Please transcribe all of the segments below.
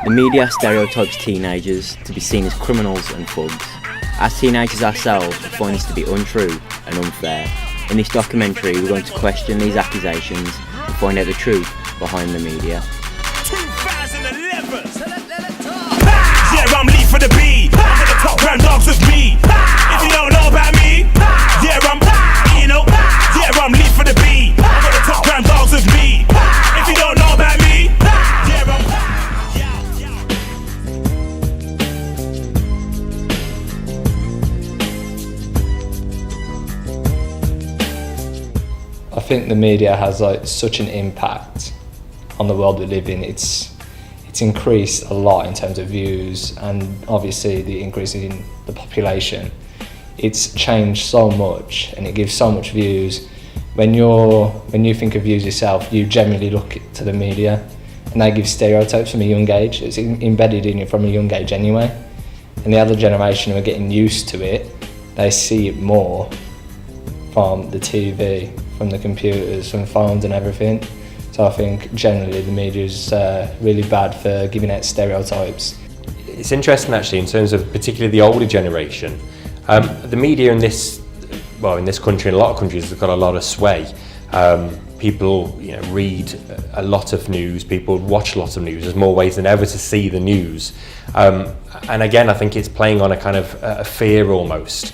The media stereotypes teenagers to be seen as criminals and thugs. As teenagers ourselves, we find this to be untrue and unfair. In this documentary, we're going to question these accusations and find out the truth behind the media. 2011. Yeah, I'm lead for the beat. I'm for the top grand dogs with me. If you don't know about me, yeah, I'm lead for the beat. I'm for the top grand dogs with me. If you don't know about me, I think the media has such an impact on the world we live in. It's increased a lot in terms of views, and obviously the increase in the population. It's changed so much and it gives so much views. When you think of views yourself, you generally look to the media, and they give stereotypes from a young age. It's embedded in you from a young age anyway. And the other generation who are getting used to it, they see it more from the TV, from the computers, from phones and everything. So I think generally the media is really bad for giving out stereotypes. It's interesting actually in terms of particularly the older generation. The media in this country, in a lot of countries, has got a lot of sway. People read a lot of news, people watch a lot of news. There's more ways than ever to see the news. And again, I think it's playing on a kind of a fear almost.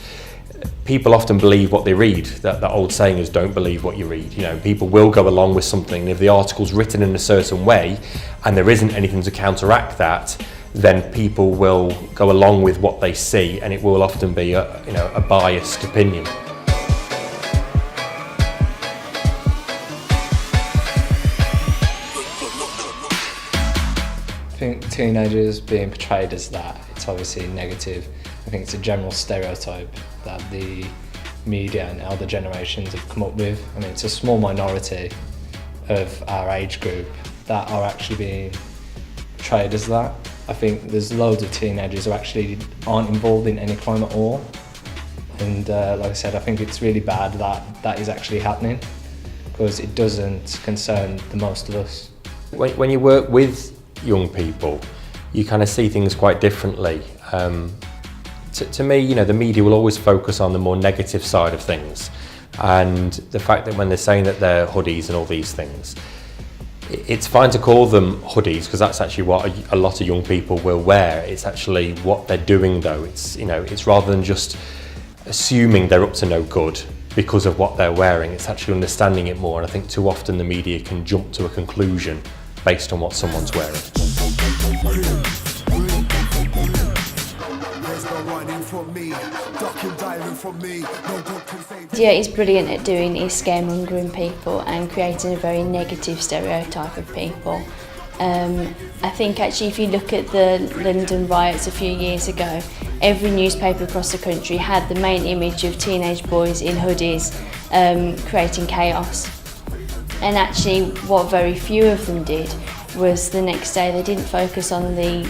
People often believe what they read. That old saying is, don't believe what you read. People will go along with something. If the article's written in a certain way and there isn't anything to counteract that, then people will go along with what they see, and it will often be a biased opinion. I think teenagers being portrayed as that, it's obviously negative. I think it's a general stereotype that the media and other generations have come up with. I mean, it's a small minority of our age group that are actually being portrayed as that. I think there's loads of teenagers who actually aren't involved in any crime at all. And like I said, I think it's really bad that that is actually happening, because it doesn't concern the most of us. When you work with young people, you kind of see things quite differently. To me, the media will always focus on the more negative side of things, and the fact that when they're saying that they're hoodies and all these things, it's fine to call them hoodies because that's actually what a lot of young people will wear. It's actually what they're doing though. It's rather than just assuming they're up to no good because of what they're wearing. It's actually understanding it more, and I think too often the media can jump to a conclusion based on what someone's wearing. Yeah, it's brilliant at doing is scaremongering people and creating a very negative stereotype of people. I think actually if you look at the London riots a few years ago, every newspaper across the country had the main image of teenage boys in hoodies creating chaos. And actually what very few of them did was the next day they didn't focus on the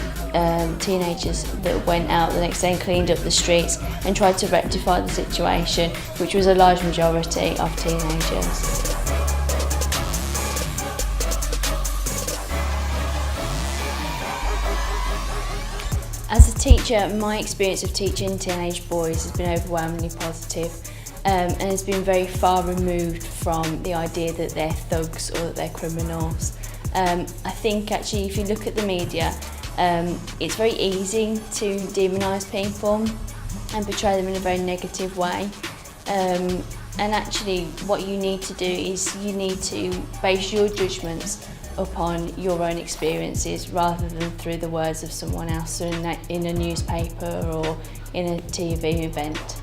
teenagers that went out the next day and cleaned up the streets and tried to rectify the situation, which was a large majority of teenagers. As a teacher, my experience of teaching teenage boys has been overwhelmingly positive. And has been very far removed from the idea that they're thugs or that they're criminals. I think actually if you look at the media, it's very easy to demonise people and portray them in a very negative way. And actually what you need to do is you need to base your judgments upon your own experiences rather than through the words of someone else in a newspaper or in a TV event.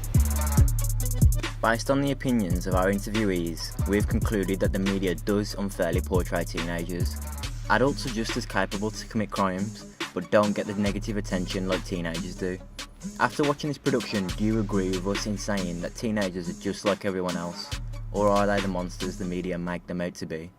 Based on the opinions of our interviewees, we've concluded that the media does unfairly portray teenagers. Adults are just as capable to commit crimes, but don't get the negative attention like teenagers do. After watching this production, do you agree with us in saying that teenagers are just like everyone else? Or are they the monsters the media make them out to be?